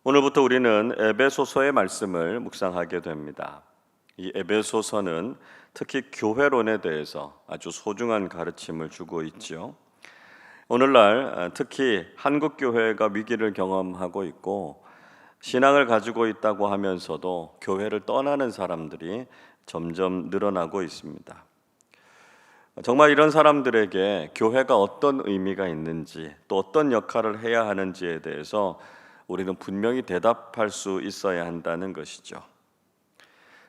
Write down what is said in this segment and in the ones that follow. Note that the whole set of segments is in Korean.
오늘부터 우리는 에베소서의 말씀을 묵상하게 됩니다. 이 에베소서는 특히 교회론에 대해서 아주 소중한 가르침을 주고 있죠. 오늘날 특히 한국 교회가 위기를 경험하고 있고 신앙을 가지고 있다고 하면서도 교회를 떠나는 사람들이 점점 늘어나고 있습니다. 정말 이런 사람들에게 교회가 어떤 의미가 있는지 또 어떤 역할을 해야 하는지에 대해서 우리는 분명히 대답할 수 있어야 한다는 것이죠.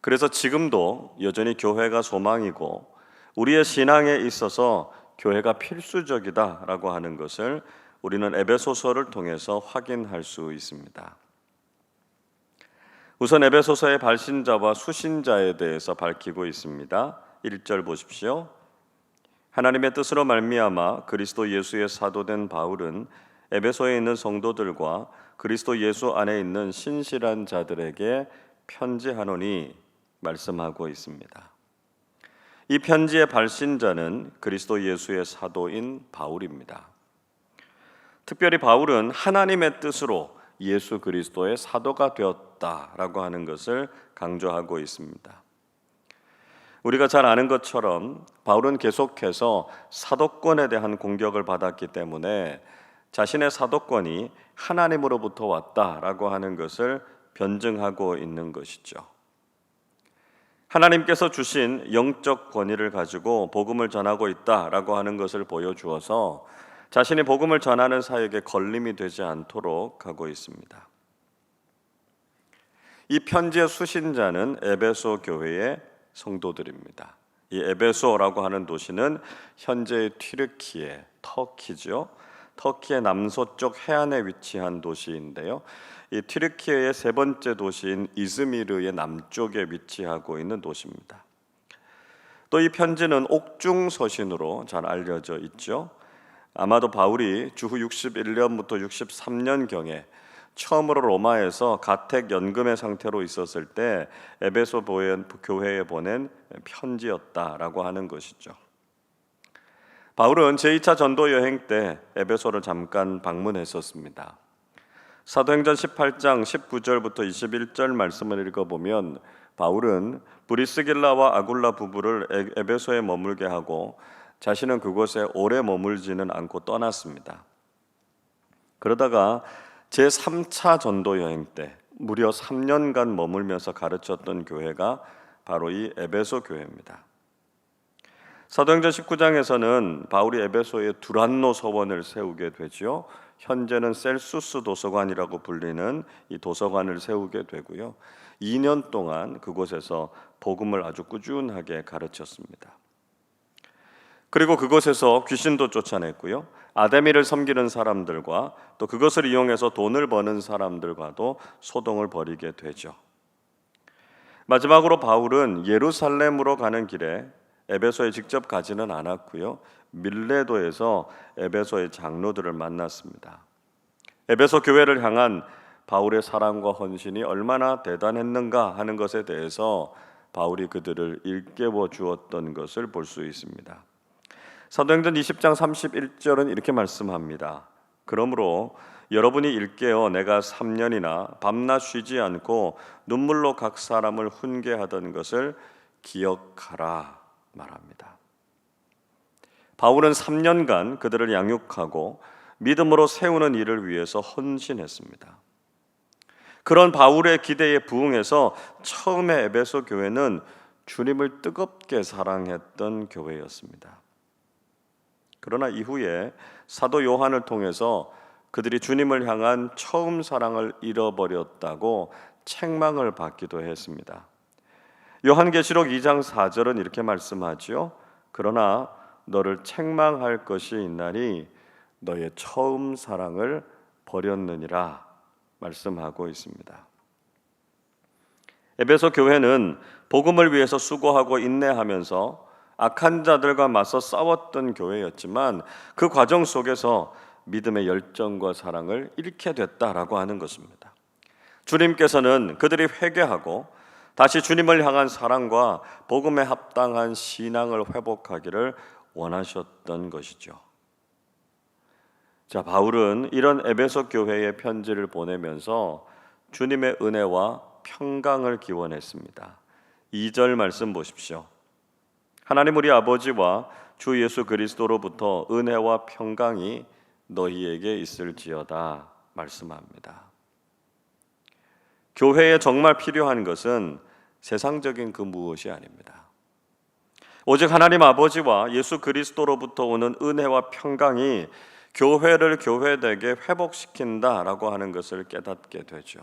그래서 지금도 여전히 교회가 소망이고 우리의 신앙에 있어서 교회가 필수적이다라고 하는 것을 우리는 에베소서를 통해서 확인할 수 있습니다. 우선 에베소서의 발신자와 수신자에 대해서 밝히고 있습니다. 1절 보십시오. 하나님의 뜻으로 말미암아 그리스도 예수의 사도된 바울은 에베소에 있는 성도들과 그리스도 예수 안에 있는 신실한 자들에게 편지하노니 말씀하고 있습니다. 이 편지의 발신자는 그리스도 예수의 사도인 바울입니다. 특별히 바울은 하나님의 뜻으로 예수 그리스도의 사도가 되었다라고 하는 것을 강조하고 있습니다. 우리가 잘 아는 것처럼 바울은 계속해서 사도권에 대한 공격을 받았기 때문에 자신의 사도권이 하나님으로부터 왔다라고 하는 것을 변증하고 있는 것이죠. 하나님께서 주신 영적 권위를 가지고 복음을 전하고 있다라고 하는 것을 보여주어서 자신이 복음을 전하는 사역에 걸림이 되지 않도록 하고 있습니다. 이 편지의 수신자는 에베소 교회의 성도들입니다. 이 에베소라고 하는 도시는 현재의 튀르키예, 터키죠. 터키의 남서쪽 해안에 위치한 도시인데요. 이 튀르키예의 세 번째 도시인 이즈미르의 남쪽에 위치하고 있는 도시입니다. 또 이 편지는 옥중 서신으로 잘 알려져 있죠. 아마도 바울이 주후 61년부터 63년경에 처음으로 로마에서 가택 연금의 상태로 있었을 때 에베소 교회에 보낸 편지였다라고 하는 것이죠. 바울은 제2차 전도 여행 때 에베소를 잠깐 방문했었습니다. 사도행전 18장 19절부터 21절 말씀을 읽어보면 바울은 브리스길라와 아굴라 부부를 에베소에 머물게 하고 자신은 그곳에 오래 머물지는 않고 떠났습니다. 그러다가 제3차 전도 여행 때 무려 3년간 머물면서 가르쳤던 교회가 바로 이 에베소 교회입니다. 사도행전 19장에서는 바울이 에베소에 두란노 서원을 세우게 되죠. 현재는 셀수스 도서관이라고 불리는 이 도서관을 세우게 되고요. 2년 동안 그곳에서 복음을 아주 꾸준하게 가르쳤습니다. 그리고 그곳에서 귀신도 쫓아냈고요. 아데미를 섬기는 사람들과 또 그것을 이용해서 돈을 버는 사람들과도 소동을 벌이게 되죠. 마지막으로 바울은 예루살렘으로 가는 길에 에베소에 직접 가지는 않았고요. 밀레도에서 에베소의 장로들을 만났습니다. 에베소 교회를 향한 바울의 사랑과 헌신이 얼마나 대단했는가 하는 것에 대해서 바울이 그들을 일깨워 주었던 것을 볼 수 있습니다. 사도행전 20장 31절은 이렇게 말씀합니다. 그러므로 여러분이 일깨어 내가 3년이나 밤낮 쉬지 않고 눈물로 각 사람을 훈계하던 것을 기억하라 말합니다. 바울은 3년간 그들을 양육하고 믿음으로 세우는 일을 위해서 헌신했습니다. 그런 바울의 기대에 부응해서 처음에 에베소 교회는 주님을 뜨겁게 사랑했던 교회였습니다. 그러나 이후에 사도 요한을 통해서 그들이 주님을 향한 처음 사랑을 잃어버렸다고 책망을 받기도 했습니다. 요한계시록 2장 4절은 이렇게 말씀하지요. 그러나 너를 책망할 것이 있나니 너의 처음 사랑을 버렸느니라 말씀하고 있습니다. 에베소 교회는 복음을 위해서 수고하고 인내하면서 악한 자들과 맞서 싸웠던 교회였지만 그 과정 속에서 믿음의 열정과 사랑을 잃게 됐다라고 하는 것입니다. 주님께서는 그들이 회개하고 다시 주님을 향한 사랑과 복음에 합당한 신앙을 회복하기를 원하셨던 것이죠. 자, 바울은 이런 에베소 교회에 편지를 보내면서 주님의 은혜와 평강을 기원했습니다. 2절 말씀 보십시오. 하나님 우리 아버지와 주 예수 그리스도로부터 은혜와 평강이 너희에게 있을지어다 말씀합니다. 교회에 정말 필요한 것은 세상적인 그 무엇이 아닙니다. 오직 하나님 아버지와 예수 그리스도로부터 오는 은혜와 평강이 교회를 교회되게 회복시킨다라고 하는 것을 깨닫게 되죠.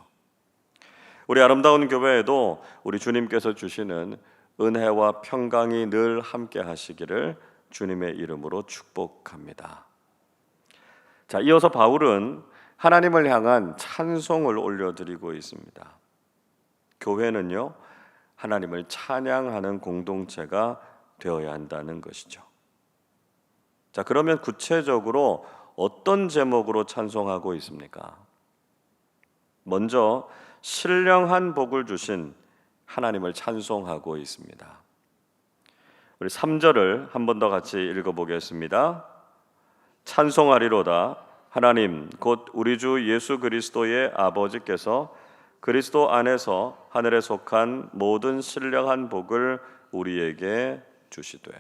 우리 아름다운 교회에도 우리 주님께서 주시는 은혜와 평강이 늘 함께 하시기를 주님의 이름으로 축복합니다. 자, 이어서 바울은 하나님을 향한 찬송을 올려드리고 있습니다. 교회는요, 하나님을 찬양하는 공동체가 되어야 한다는 것이죠. 자, 그러면 구체적으로 어떤 제목으로 찬송하고 있습니까? 먼저 신령한 복을 주신 하나님을 찬송하고 있습니다. 우리 3절을 한 번 더 같이 읽어보겠습니다. 찬송하리로다 하나님 곧 우리 주 예수 그리스도의 아버지께서 그리스도 안에서 하늘에 속한 모든 신령한 복을 우리에게 주시되.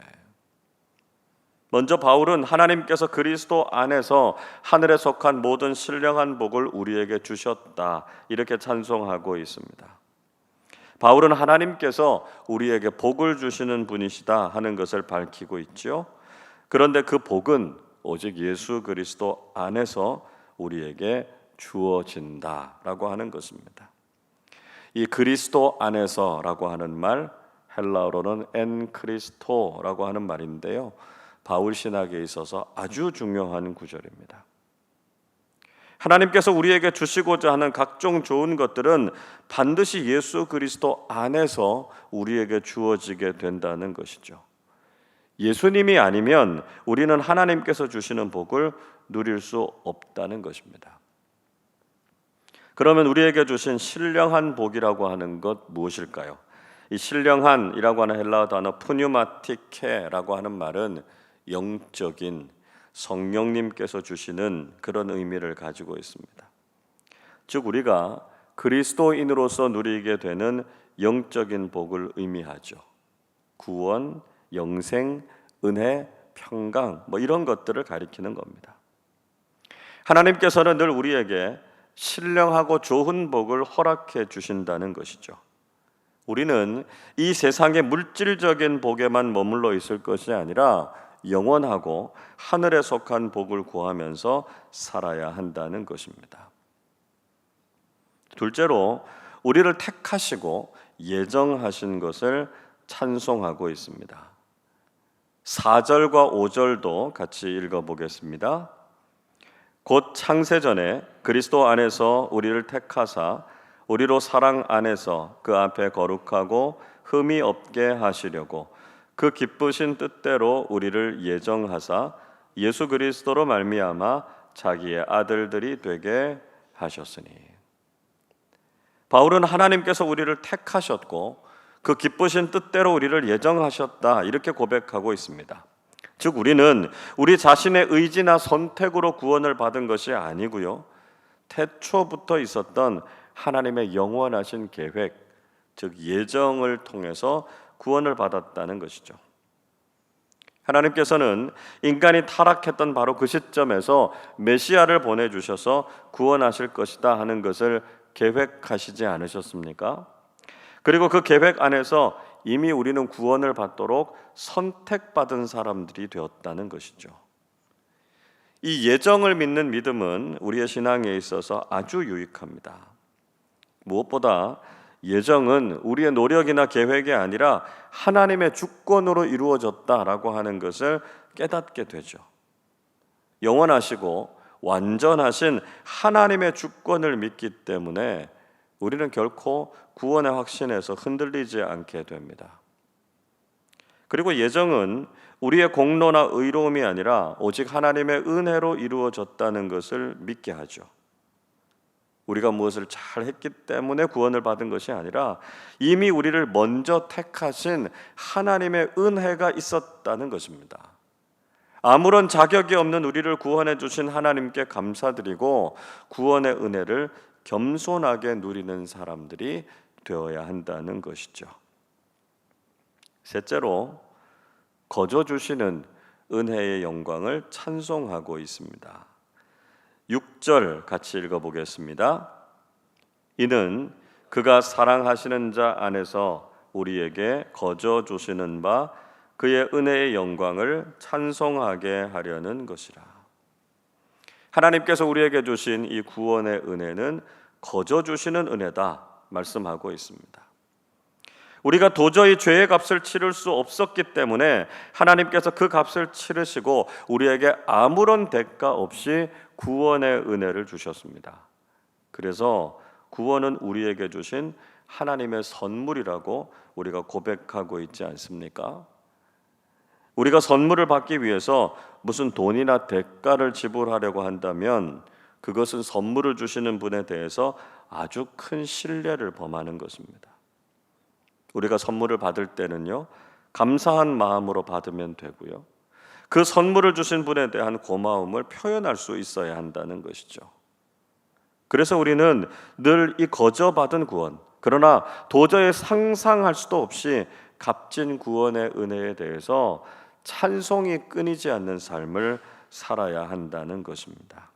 먼저 바울은 하나님께서 그리스도 안에서 하늘에 속한 모든 신령한 복을 우리에게 주셨다 이렇게 찬송하고 있습니다. 바울은 하나님께서 우리에게 복을 주시는 분이시다 하는 것을 밝히고 있죠. 그런데 그 복은 오직 예수 그리스도 안에서 우리에게 주어진다라고 하는 것입니다. 이 그리스도 안에서라고 하는 말 헬라어로는 엔 크리스토라고 하는 말인데요. 바울 신학에 있어서 아주 중요한 구절입니다. 하나님께서 우리에게 주시고자 하는 각종 좋은 것들은 반드시 예수 그리스도 안에서 우리에게 주어지게 된다는 것이죠. 예수님이 아니면 우리는 하나님께서 주시는 복을 누릴 수 없다는 것입니다. 그러면 우리에게 주신 신령한 복이라고 하는 것 무엇일까요? 이 신령한이라고 하는 헬라어 단어 푸뉴마티케라고 하는 말은 영적인 성령님께서 주시는 그런 의미를 가지고 있습니다. 즉 우리가 그리스도인으로서 누리게 되는 영적인 복을 의미하죠. 구원, 영생, 은혜, 평강 이런 것들을 가리키는 겁니다. 하나님께서는 늘 우리에게 신령하고 좋은 복을 허락해 주신다는 것이죠. 우리는 이 세상의 물질적인 복에만 머물러 있을 것이 아니라 영원하고 하늘에 속한 복을 구하면서 살아야 한다는 것입니다. 둘째로 우리를 택하시고 예정하신 것을 찬송하고 있습니다. 4절과 5절도 같이 읽어보겠습니다. 곧 창세전에 그리스도 안에서 우리를 택하사 우리로 사랑 안에서 그 앞에 거룩하고 흠이 없게 하시려고 그 기쁘신 뜻대로 우리를 예정하사 예수 그리스도로 말미암아 자기의 아들들이 되게 하셨으니. 바울은 하나님께서 우리를 택하셨고 그 기쁘신 뜻대로 우리를 예정하셨다 이렇게 고백하고 있습니다. 즉 우리는 우리 자신의 의지나 선택으로 구원을 받은 것이 아니고요, 태초부터 있었던 하나님의 영원하신 계획, 즉 예정을 통해서 구원을 받았다는 것이죠. 하나님께서는 인간이 타락했던 바로 그 시점에서 메시아를 보내주셔서 구원하실 것이다 하는 것을 계획하시지 않으셨습니까? 그리고 그 계획 안에서 이미 우리는 구원을 받도록 선택받은 사람들이 되었다는 것이죠. 이 예정을 믿는 믿음은 우리의 신앙에 있어서 아주 유익합니다. 무엇보다 예정은 우리의 노력이나 계획이 아니라 하나님의 주권으로 이루어졌다라고 하는 것을 깨닫게 되죠. 영원하시고 완전하신 하나님의 주권을 믿기 때문에 우리는 결코 구원의 확신에서 흔들리지 않게 됩니다. 그리고 예정은 우리의 공로나 의로움이 아니라 오직 하나님의 은혜로 이루어졌다는 것을 믿게 하죠. 우리가 무엇을 잘 했기 때문에 구원을 받은 것이 아니라 이미 우리를 먼저 택하신 하나님의 은혜가 있었다는 것입니다. 아무런 자격이 없는 우리를 구원해 주신 하나님께 감사드리고 구원의 은혜를 겸손하게 누리는 사람들이 되어야 한다는 것이죠. 셋째로, 거저 주시는 은혜의 영광을 찬송하고 있습니다. 6절 같이 읽어보겠습니다. 이는 그가 사랑하시는 자 안에서 우리에게 거저 주시는 바 그의 은혜의 영광을 찬송하게 하려는 것이라. 하나님께서 우리에게 주신 이 구원의 은혜는 거저 주시는 은혜다 말씀하고 있습니다. 우리가 도저히 죄의 값을 치를 수 없었기 때문에 하나님께서 그 값을 치르시고 우리에게 아무런 대가 없이 구원의 은혜를 주셨습니다. 그래서 구원은 우리에게 주신 하나님의 선물이라고 우리가 고백하고 있지 않습니까? 우리가 선물을 받기 위해서 무슨 돈이나 대가를 지불하려고 한다면 그것은 선물을 주시는 분에 대해서 아주 큰 신뢰를 범하는 것입니다. 우리가 선물을 받을 때는요, 감사한 마음으로 받으면 되고요, 그 선물을 주신 분에 대한 고마움을 표현할 수 있어야 한다는 것이죠. 그래서 우리는 늘 이 거저 받은 구원, 그러나 도저히 상상할 수도 없이 값진 구원의 은혜에 대해서 찬송이 끊이지 않는 삶을 살아야 한다는 것입니다.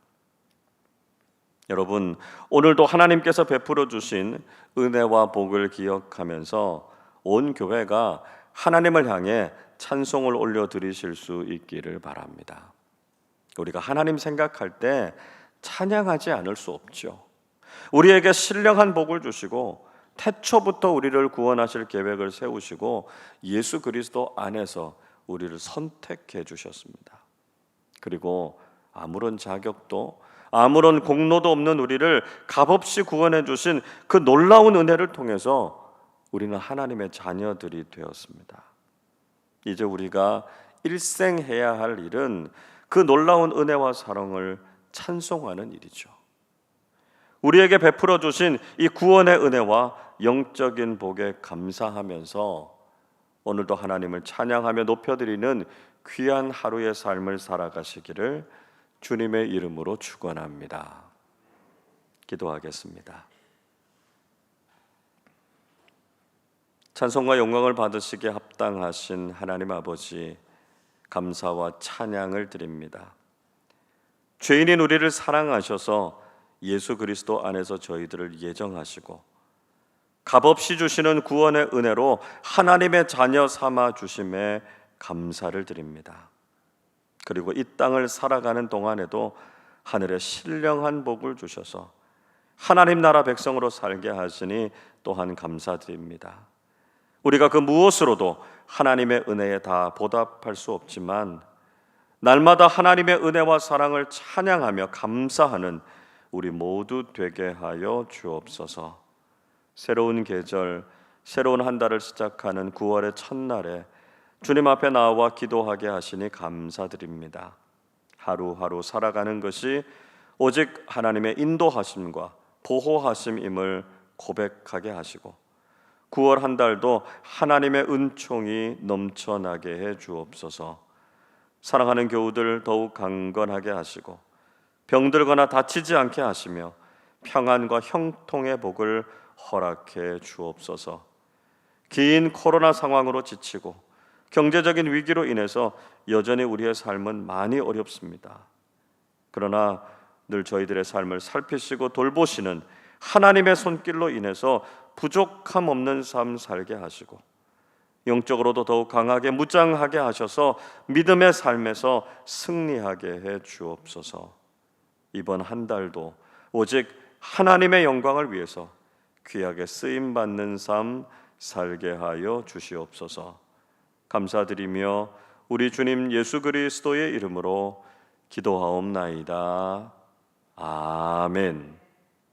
여러분, 오늘도 하나님께서 베풀어 주신 은혜와 복을 기억하면서 온 교회가 하나님을 향해 찬송을 올려드리실 수 있기를 바랍니다. 우리가 하나님 생각할 때 찬양하지 않을 수 없죠. 우리에게 신령한 복을 주시고 태초부터 우리를 구원하실 계획을 세우시고 예수 그리스도 안에서 우리를 선택해 주셨습니다. 그리고 아무런 자격도 아무런 공로도 없는 우리를 값없이 구원해 주신 그 놀라운 은혜를 통해서 우리는 하나님의 자녀들이 되었습니다. 이제 우리가 일생 해야 할 일은 그 놀라운 은혜와 사랑을 찬송하는 일이죠. 우리에게 베풀어 주신 이 구원의 은혜와 영적인 복에 감사하면서 오늘도 하나님을 찬양하며 높여드리는 귀한 하루의 삶을 살아가시기를 주님의 이름으로 축원합니다. 기도하겠습니다. 찬송과 영광을 받으시기에 합당하신 하나님 아버지, 감사와 찬양을 드립니다. 죄인인 우리를 사랑하셔서 예수 그리스도 안에서 저희들을 예정하시고 값없이 주시는 구원의 은혜로 하나님의 자녀 삼아 주심에 감사를 드립니다. 그리고 이 땅을 살아가는 동안에도 하늘의 신령한 복을 주셔서 하나님 나라 백성으로 살게 하시니 또한 감사드립니다. 우리가 그 무엇으로도 하나님의 은혜에 다 보답할 수 없지만 날마다 하나님의 은혜와 사랑을 찬양하며 감사하는 우리 모두 되게 하여 주옵소서. 새로운 계절, 새로운 한 달을 시작하는 9월의 첫날에 주님 앞에 나와 기도하게 하시니 감사드립니다. 하루하루 살아가는 것이 오직 하나님의 인도하심과 보호하심임을 고백하게 하시고 9월 한 달도 하나님의 은총이 넘쳐나게 해 주옵소서. 사랑하는 교우들 더욱 강건하게 하시고 병들거나 다치지 않게 하시며 평안과 형통의 복을 허락해 주옵소서. 긴 코로나 상황으로 지치고 경제적인 위기로 인해서 여전히 우리의 삶은 많이 어렵습니다. 그러나 늘 저희들의 삶을 살피시고 돌보시는 하나님의 손길로 인해서 부족함 없는 삶 살게 하시고 영적으로도 더욱 강하게 무장하게 하셔서 믿음의 삶에서 승리하게 해 주옵소서. 이번 한 달도 오직 하나님의 영광을 위해서 귀하게 쓰임 받는 삶 살게 하여 주시옵소서. 감사드리며 우리 주님 예수 그리스도의 이름으로 기도하옵나이다. 아멘.